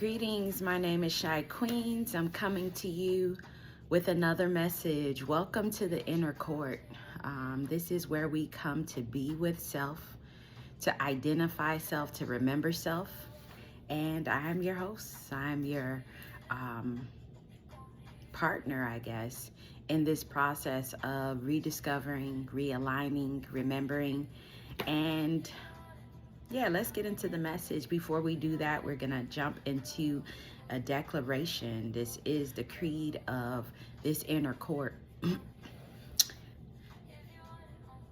Greetings, my name is Shy Queens. I'm coming to you with another message. Welcome to the inner court. This is where we come to be with self, to identify self, to remember self. And I'm your host. I'm your partner, I guess, in this process of rediscovering, realigning, remembering, and yeah, let's get into the message. Before we do that, we're going to jump into a declaration. This is the creed of this inner court.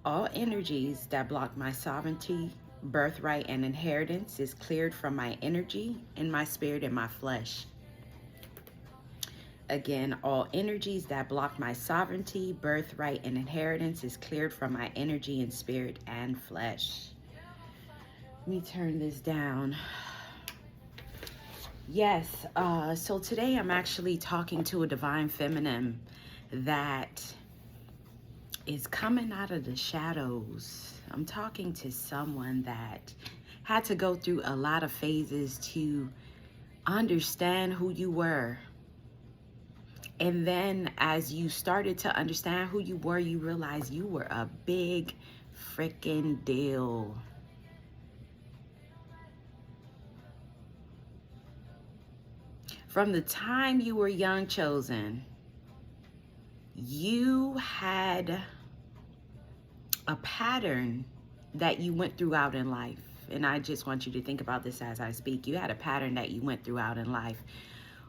All energies that block my sovereignty, birthright, and inheritance is cleared from my energy, in my spirit, and my flesh. Again, all energies that block my sovereignty, birthright, and inheritance is cleared from my energy and spirit and flesh. Let me turn this down. Yes, so today I'm actually talking to a divine feminine that is coming out of the shadows. I'm talking to someone that had to go through a lot of phases to understand who you were. And then as you started to understand who you were, you realized you were a big freaking deal. From the time you were young, chosen, you had a pattern that you went throughout in life. And I just want you to think about this as I speak. You had a pattern that you went throughout in life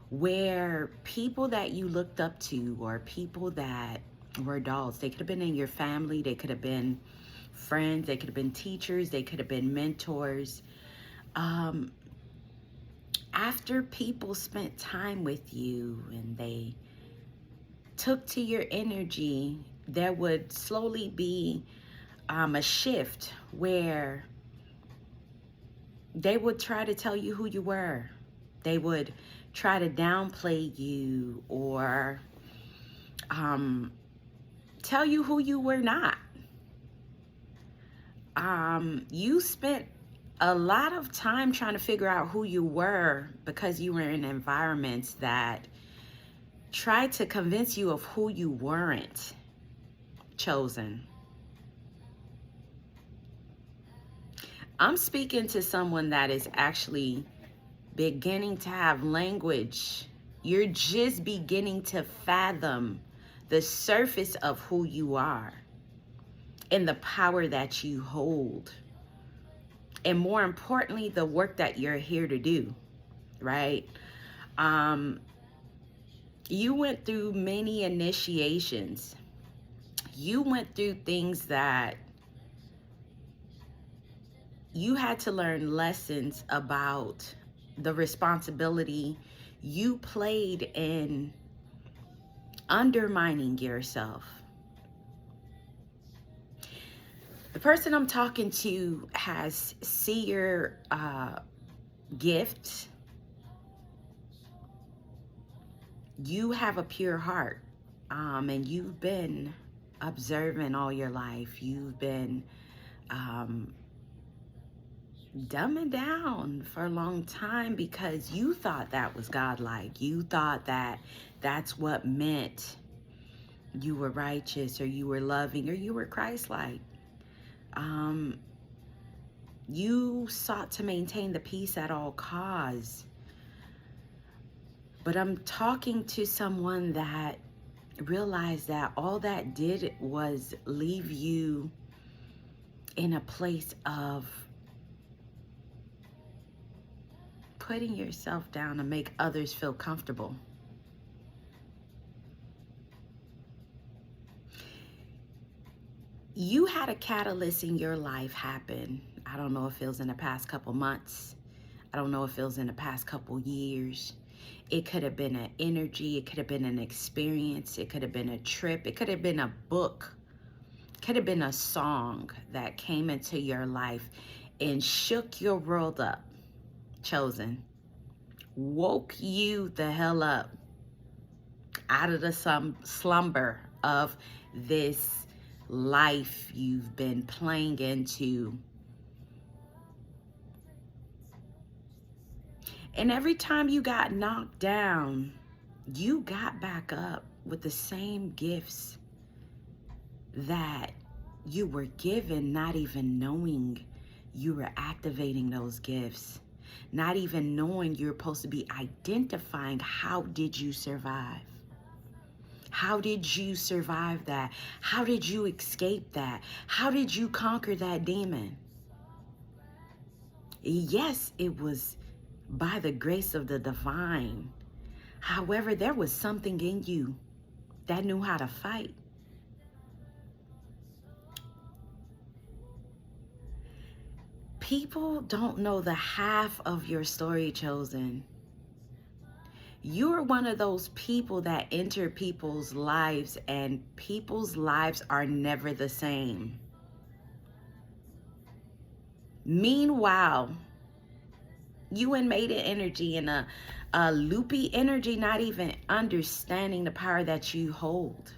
where people that you looked up to, or people that were adults, they could have been in your family, they could have been friends, they could have been teachers, they could have been mentors. After people spent time with you and they took to your energy, there would slowly be a shift where they would try to tell you who you were. They would try to downplay you or tell you who you were not. You spent a lot of time trying to figure out who you were because you were in environments that tried to convince you of who you weren't, chosen. I'm speaking to someone that is actually beginning to have language. You're just beginning to fathom the surface of who you are and the power that you hold. And more importantly, the work that you're here to do, right? You went through many initiations. You went through things that you had to learn lessons about the responsibility you played in undermining yourself. The person I'm talking to has seer gifts. You have a pure heart, and you've been observant all your life. You've been dumbing down for a long time because you thought that was godlike. You thought that that's what meant you were righteous, or you were loving, or you were Christ-like. You sought to maintain the peace at all costs. But I'm talking to someone that realized that all that did was leave you in a place of putting yourself down to make others feel comfortable. You had a catalyst in your life happen. I don't know if it was in the past couple months. I don't know if it was in the past couple years. It could have been an energy. It could have been an experience. It could have been a trip. It could have been a book. It could have been a song that came into your life and shook your world up, chosen. Woke you the hell up out of the slumber of this life you've been playing into. And every time you got knocked down, you got back up with the same gifts that you were given, not even knowing you were activating those gifts, not even knowing you're supposed to be identifying how did you survive? How did you survive that? How did you escape that? How did you conquer that demon? Yes, it was by the grace of the divine. However, there was something in you that knew how to fight. People don't know the half of your story, Chosen. You're one of those people that enter people's lives, and people's lives are never the same. Meanwhile, you in maiden energy and a loopy energy, not even understanding the power that you hold.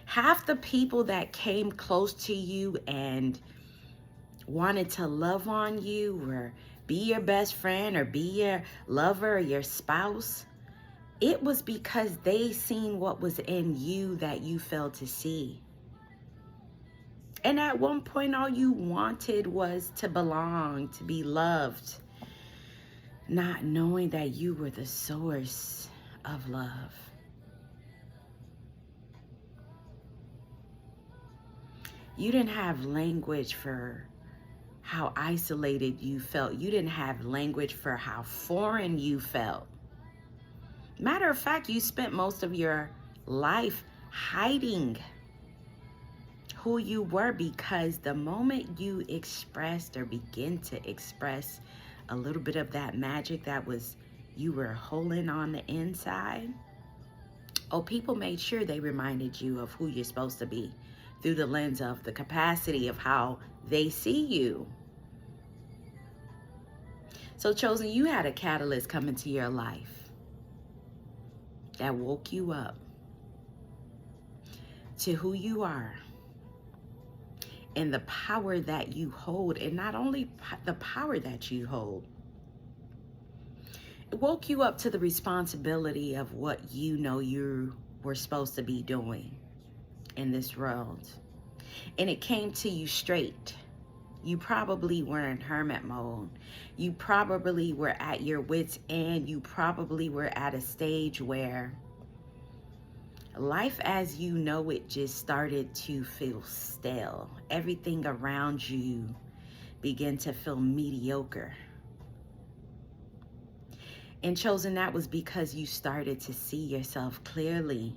Half the people that came close to you and wanted to love on you or be your best friend or be your lover or your spouse, it was because they seen what was in you that you failed to see. And at one point, all you wanted was to belong, to be loved, not knowing that you were the source of love. You didn't have language for how isolated you felt. You didn't have language for how foreign you felt. Matter of fact, you spent most of your life hiding who you were, because the moment you expressed or begin to express a little bit of that magic that was you were holding on the inside, people made sure they reminded you of who you're supposed to be through the lens of the capacity of how they see you. So, Chosen, you had a catalyst come into your life that woke you up to who you are and the power that you hold. And not only the power that you hold, it woke you up to the responsibility of what you know you were supposed to be doing in this world. And it came to you straight. You probably were in hermit mode. You probably were at your wits' end. You probably were at a stage where life as you know it just started to feel stale. Everything around you began to feel mediocre. And Chosen, that was because you started to see yourself clearly.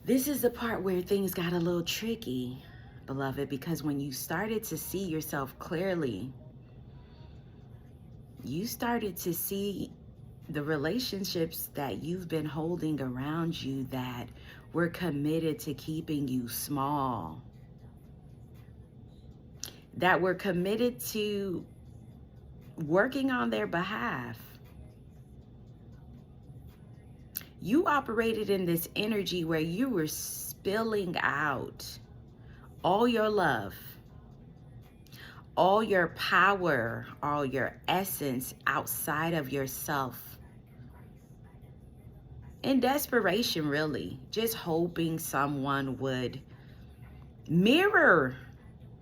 This is the part where things got a little tricky, beloved, because when you started to see yourself clearly, you started to see the relationships that you've been holding around you that were committed to keeping you small, that were committed to working on their behalf. You operated in this energy where you were spilling out all your love, all your power, all your essence outside of yourself. In desperation, really, just hoping someone would mirror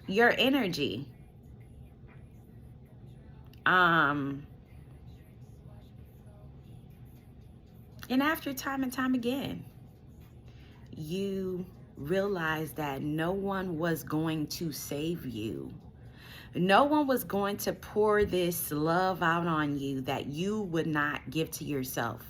your energy. And after time and time again, you realize that no one was going to save you. No one was going to pour this love out on you that you would not give to yourself.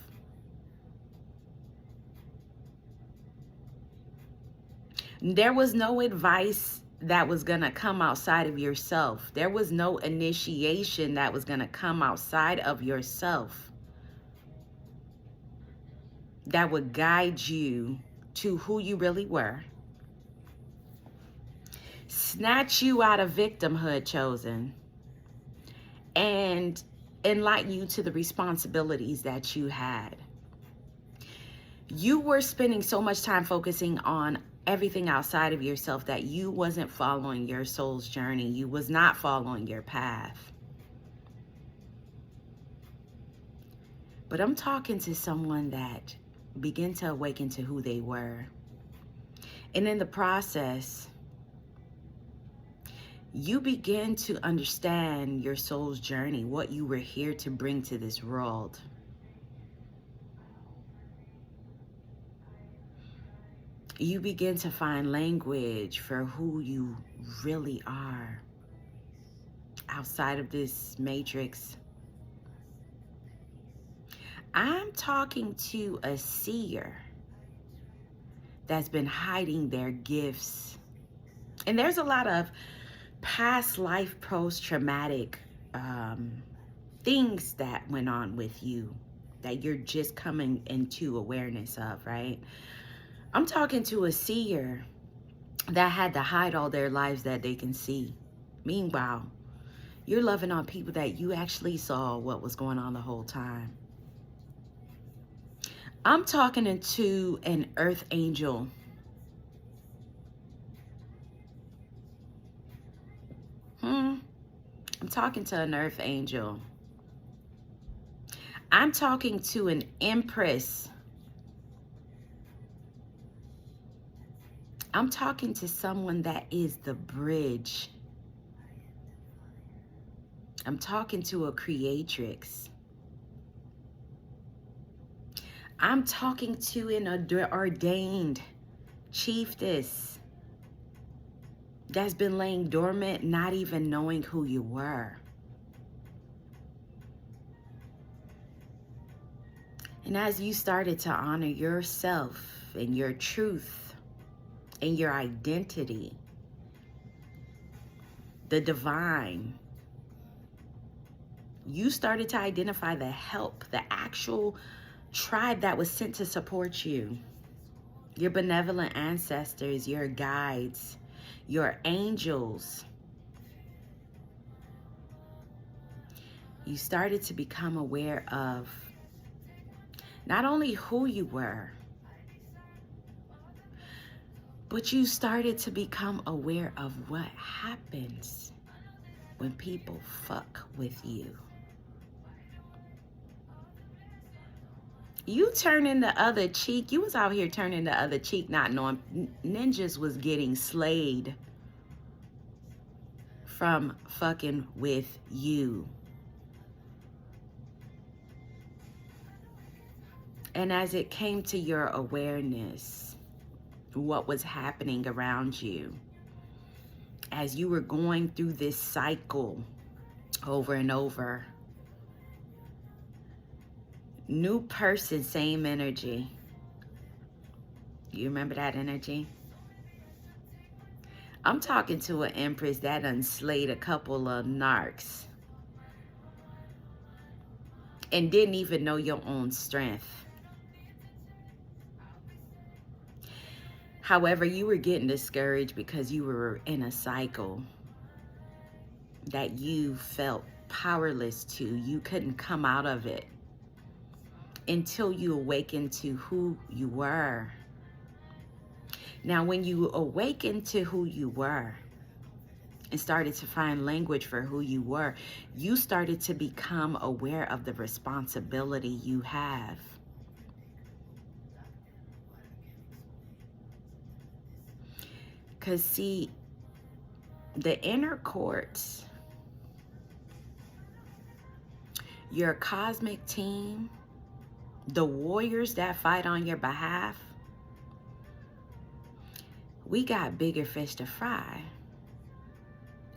There was no advice that was going to come outside of yourself. There was no initiation that was going to come outside of yourself that would guide you to who you really were, snatch you out of victimhood, Chosen, and enlighten you to the responsibilities that you had. You were spending so much time focusing on everything outside of yourself that you wasn't following your soul's journey. You was not following your path. But I'm talking to someone that began to awaken to who they were. And in the process, you begin to understand your soul's journey, what you were here to bring to this world. You begin to find language for who you really are outside of this matrix. I'm talking to a seer that's been hiding their gifts. And there's a lot of past life post-traumatic things that went on with you that you're just coming into awareness of, right? I'm talking to a seer that had to hide all their lives that they can see. Meanwhile, you're loving on people that you actually saw what was going on the whole time. I'm talking to an earth angel. I'm talking to an earth angel. I'm talking to an empress. I'm talking to someone that is the bridge. I'm talking to a creatrix. I'm talking to an ordained chiefess that's been laying dormant, not even knowing who you were. And as you started to honor yourself and your truth and your identity, the divine, you started to identify the help, the actual tribe that was sent to support you, your benevolent ancestors, your guides, your angels. You started to become aware of not only who you were, but you started to become aware of what happens when people fuck with you. You turning the other cheek. You was out here turning the other cheek, not knowing ninjas was getting slayed from fucking with you. And as it came to your awareness, what was happening around you, as you were going through this cycle over and over, new person, same energy. You remember that energy? I'm talking to an empress that done slayed a couple of narcs and didn't even know your own strength. However, you were getting discouraged because you were in a cycle that you felt powerless to. You couldn't come out of it until you awakened to who you were. Now, when you awakened to who you were and started to find language for who you were, you started to become aware of the responsibility you have. Because, see, the inner courts, your cosmic team, the warriors that fight on your behalf, we got bigger fish to fry.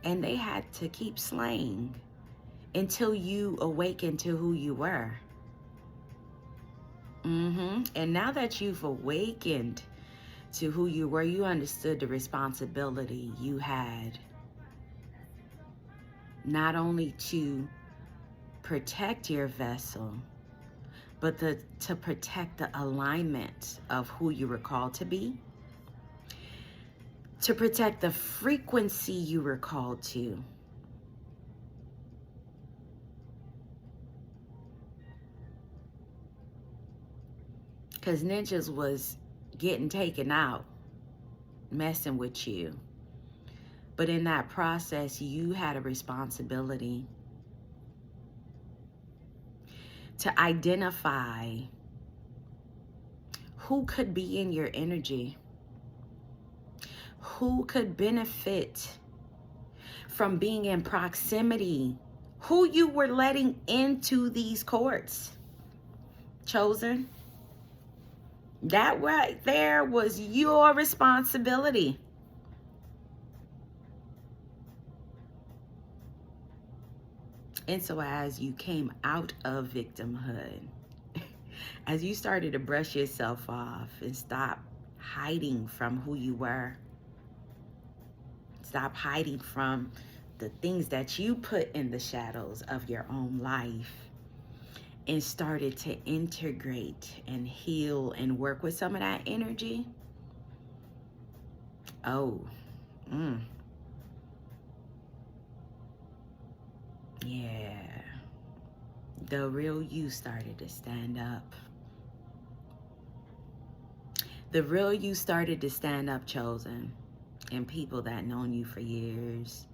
And they had to keep slaying until you awakened to who you were. And now that you've awakened to who you were, you understood the responsibility you had. Not only to protect your vessel, but to protect the alignment of who you were called to be. To protect the frequency you were called to. Because ninjas was getting taken out, messing with you. But in that process, you had a responsibility to identify who could be in your energy, who could benefit from being in proximity, who you were letting into these courts. Chosen, that right there was your responsibility. And so as you came out of victimhood, as you started to brush yourself off and stop hiding from who you were, stop hiding from the things that you put in the shadows of your own life, and started to integrate and heal and work with some of that energy, yeah, the real you started to stand up. The real you started to stand up, Chosen. And people that known you for years,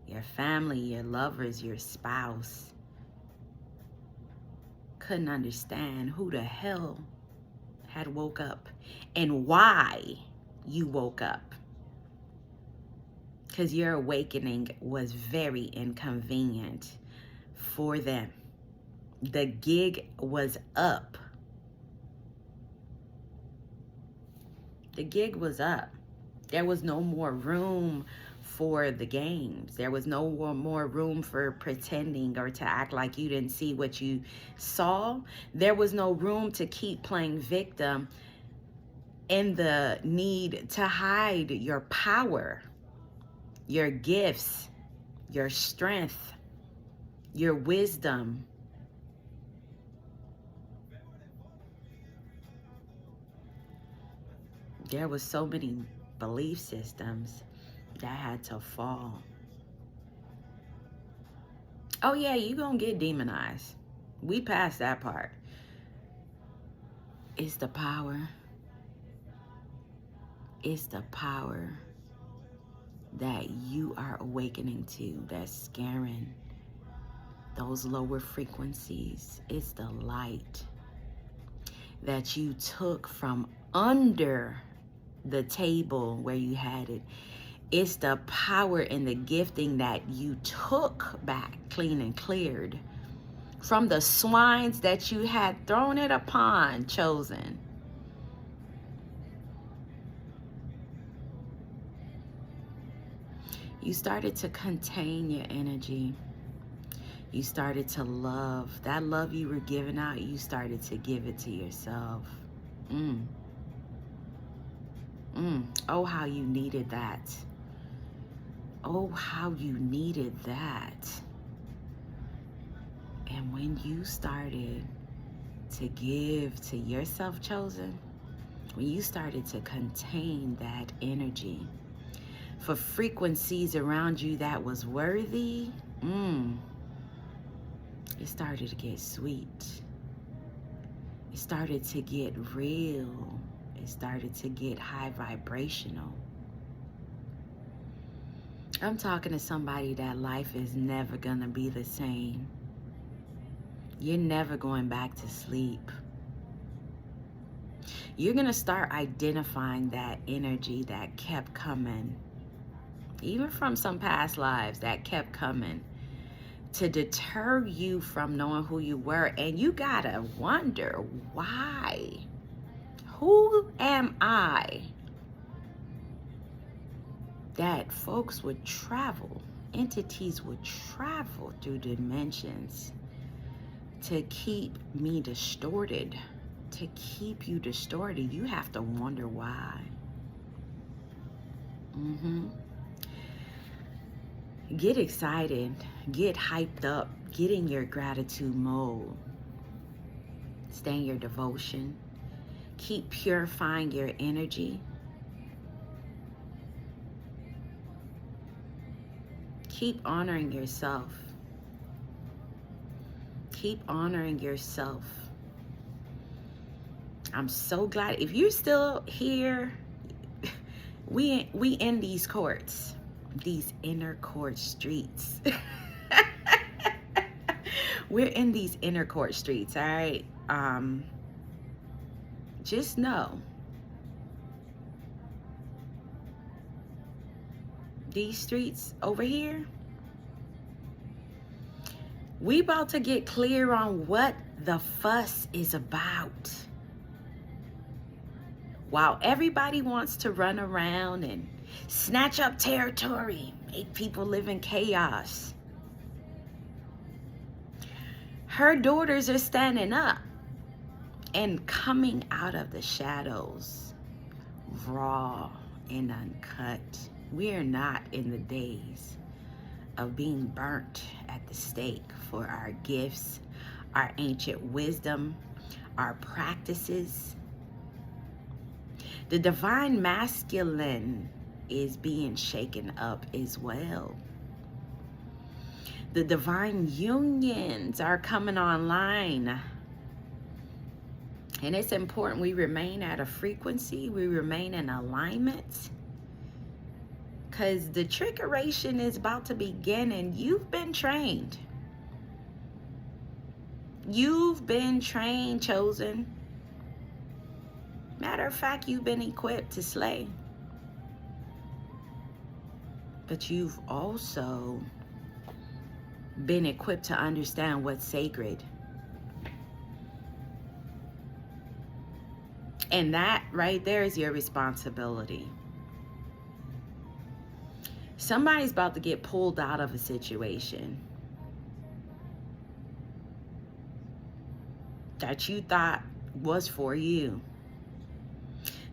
your family, your lovers, your spouse, couldn't understand who the hell had woke up and why you woke up. Because your awakening was very inconvenient for them. The gig was up. The gig was up. There was no more room for the games. There was no more room for pretending or to act like you didn't see what you saw. There was no room to keep playing victim in the need to hide your power, your gifts, your strength, your wisdom. There was so many belief systems that had to fall. Oh yeah, you gonna get demonized. We passed that part. It's the power. It's the power that you are awakening to that's scaring those lower frequencies. It's the light that you took from under the table where you had it. It's the power and the gifting that you took back clean and cleared from the swines that you had thrown it upon, Chosen. You started to contain your energy. You started to love. That love you were giving out, you started to give it to yourself. Oh, how you needed that. Oh, how you needed that. And when you started to give to yourself, Chosen, when you started to contain that energy for frequencies around you that was worthy, it started to get sweet. It started to get real. It started to get high vibrational. I'm talking to somebody that life is never gonna be the same. You're never going back to sleep. You're gonna start identifying that energy that kept coming, even from some past lives that kept coming, to deter you from knowing who you were. And you gotta wonder why. Who am I? That folks would travel, entities would travel through dimensions to keep me distorted, to keep you distorted. You have to wonder why. Get excited, get hyped up, get in your gratitude mode. Stay in your devotion. Keep purifying your energy. Keep honoring yourself. Keep honoring yourself. I'm so glad if you're still here. We in these courts, these inner court streets. We're in these inner court streets, all right? Just know, these streets over here, we about to get clear on what the fuss is about. While everybody wants to run around and snatch up territory, make people live in chaos, her daughters are standing up and coming out of the shadows, raw and uncut. We are not in the days of being burnt at the stake for our gifts, our ancient wisdom, our practices. The divine masculine is being shaken up as well. The divine unions are coming online. And it's important we remain at a frequency, we remain in alignment. Because the trickeration is about to begin and you've been trained. You've been trained, chosen. Matter of fact, you've been equipped to slay. But you've also been equipped to understand what's sacred. And that right there is your responsibility. Somebody's about to get pulled out of a situation that you thought was for you.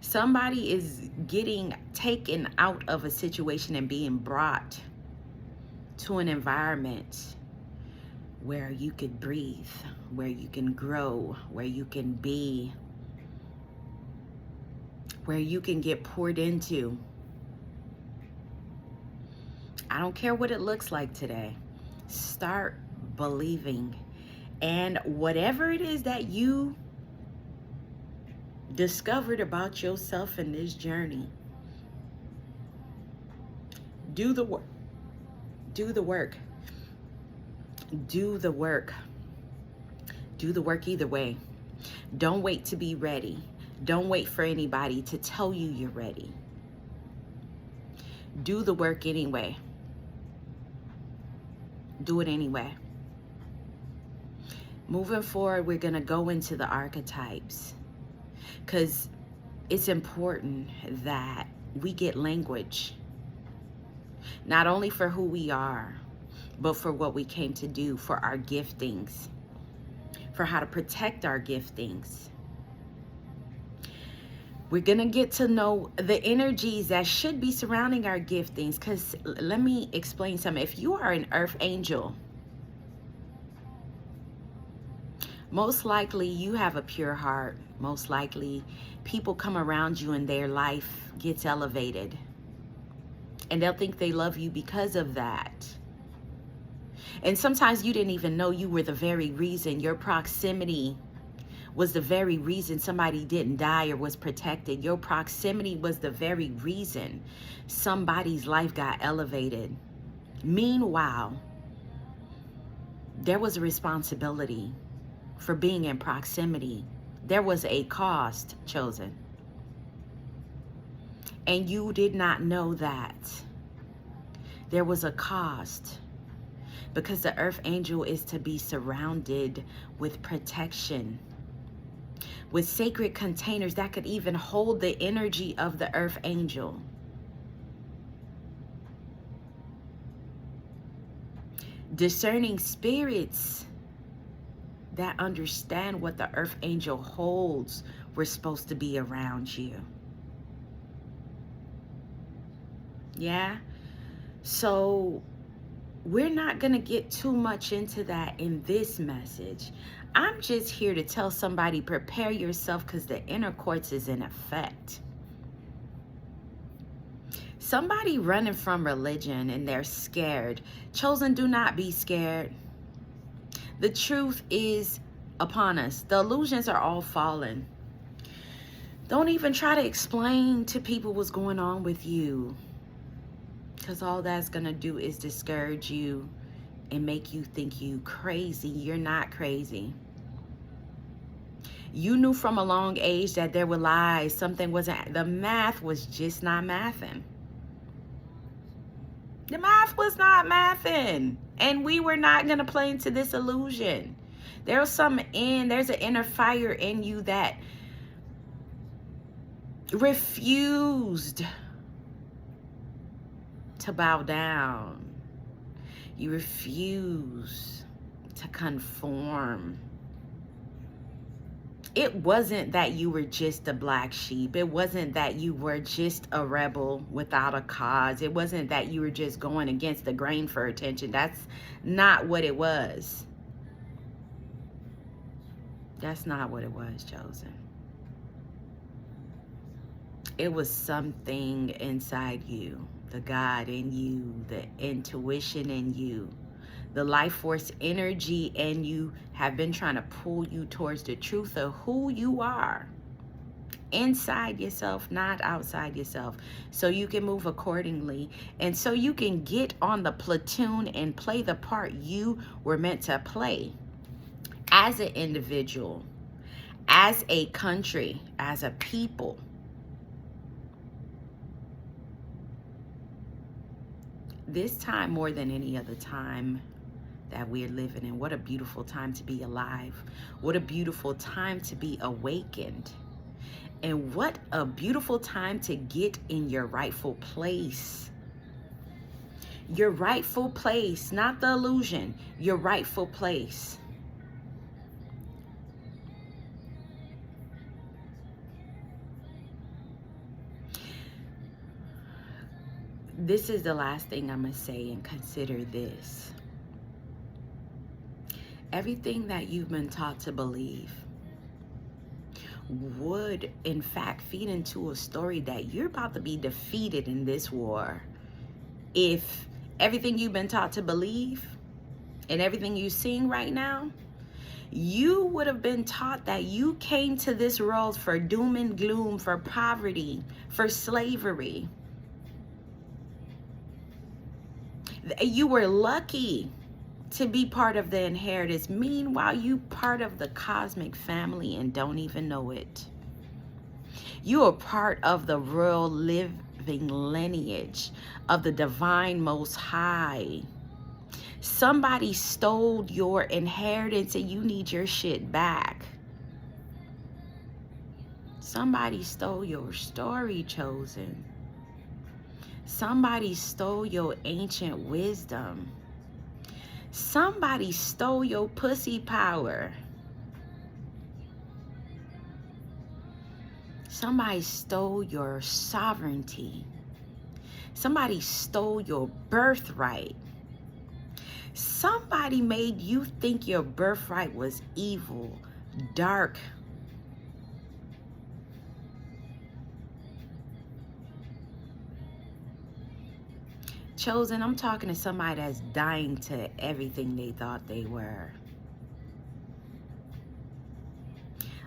Somebody is getting taken out of a situation and being brought to an environment where you could breathe, where you can grow, where you can be, where you can get poured into. I don't care what it looks like today. Start believing. And whatever it is that you discovered about yourself in this journey, do the work. Do the work. Do the work. Do the work either way. Don't wait to be ready. Don't wait for anybody to tell you you're ready. Do the work anyway. Do it anyway. Moving forward, we're going to go into the archetypes because it's important that we get language, not only for who we are, but for what we came to do, for our giftings, for how to protect our giftings. We're going to get to know the energies that should be surrounding our giftings. Because let me explain something. If you are an earth angel, most likely you have a pure heart. Most likely people come around you and their life gets elevated. And they'll think they love you because of that. And sometimes you didn't even know you were the very reason. Your proximity was the very reason somebody didn't die or was protected. Your proximity was the very reason somebody's life got elevated. Meanwhile, there was a responsibility for being in proximity. There was a cost chosen. And you did not know that. There was a cost. Because the earth angel is to be surrounded with protection, with sacred containers that could even hold the energy of the earth angel. Discerning spirits that understand what the earth angel holds were supposed to be around you. Yeah? So we're not going to get too much into that in this message. I'm just here to tell somebody, prepare yourself because the inner courts is in effect. Somebody running from religion and they're scared. Chosen, do not be scared. The truth is upon us. The illusions are all fallen. Don't even try to explain to people what's going on with you, because all that's going to do is discourage you and make you think you crazy. You're not crazy. You knew from a long age that there were lies. Something wasn't, the math was just not mathing. The math was not mathing. And we were not going to play into this illusion. There's an inner fire in you that refused to bow down. You refuse to conform. It wasn't that you were just a black sheep. It wasn't that you were just a rebel without a cause. It wasn't that you were just going against the grain for attention. That's not what it was. That's not what it was, Chosen. It was something inside you, the God in you, the intuition in you, the life force energy in you have been trying to pull you towards the truth of who you are inside yourself, not outside yourself, so you can move accordingly and so you can get on the platoon and play the part you were meant to play as an individual, as a country, as a people. This time more than any other time that we're living in, what a beautiful time to be alive. What a beautiful time to be awakened. And what a beautiful time to get in your rightful place. Your rightful place, not the illusion, your rightful place. This is the last thing I'm going to say, and consider this. Everything that you've been taught to believe would, in fact, feed into a story that you're about to be defeated in this war. If everything you've been taught to believe and everything you're seeing right now, you would have been taught that you came to this world for doom and gloom, for poverty, for slavery. You were lucky to be part of the inheritance. Meanwhile, you part of the cosmic family and don't even know it. You are part of the royal living lineage of the divine Most High. Somebody stole your inheritance and you need your shit back. Somebody stole your story, Chosen. Somebody stole your ancient wisdom. Somebody stole your pussy power. Somebody stole your sovereignty. Somebody stole your birthright. Somebody made you think your birthright was evil, dark. Chosen, I'm talking to somebody that's dying to everything they thought they were.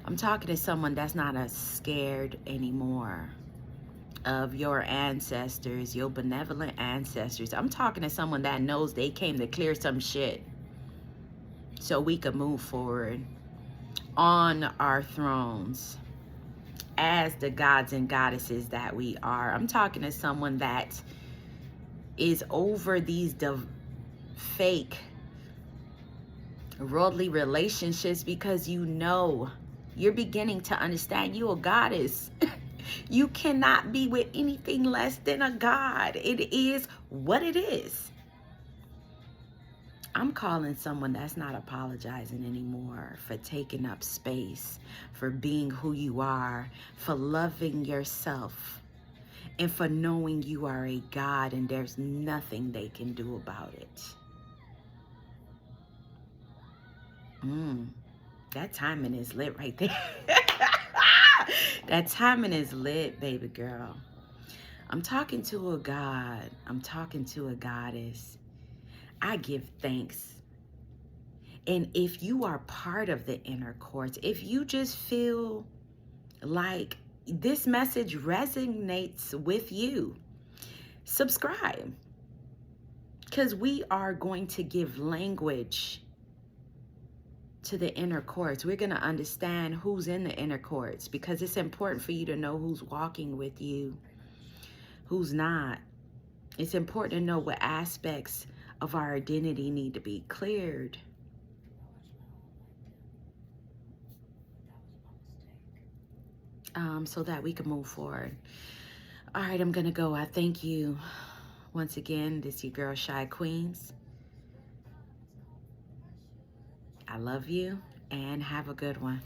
I'm talking to someone that's not as scared anymore of your ancestors, your benevolent ancestors. I'm talking to someone that knows they came to clear some shit so we could move forward on our thrones as the gods and goddesses that we are. I'm talking to someone that is over these fake worldly relationships, because you know, you're beginning to understand you're a goddess. You cannot be with anything less than a god. It is what it is. I'm calling someone that's not apologizing anymore for taking up space, for being who you are, for loving yourself, and for knowing you are a god and there's nothing they can do about it. That timing is lit right there. That timing is lit, baby girl. I'm talking to a god. I'm talking to a goddess. I give thanks. And if you are part of the inner courts, if you just feel like this message resonates with you, subscribe. because we are going to give language to the inner courts. We're going to understand who's in the inner courts, because it's important for you to know who's walking with you, who's not. It's important to know what aspects of our identity need to be cleared. So that we can move forward. All right, I'm gonna go. I thank you once again. This is your girl, Shy Queens. I love you and have a good one.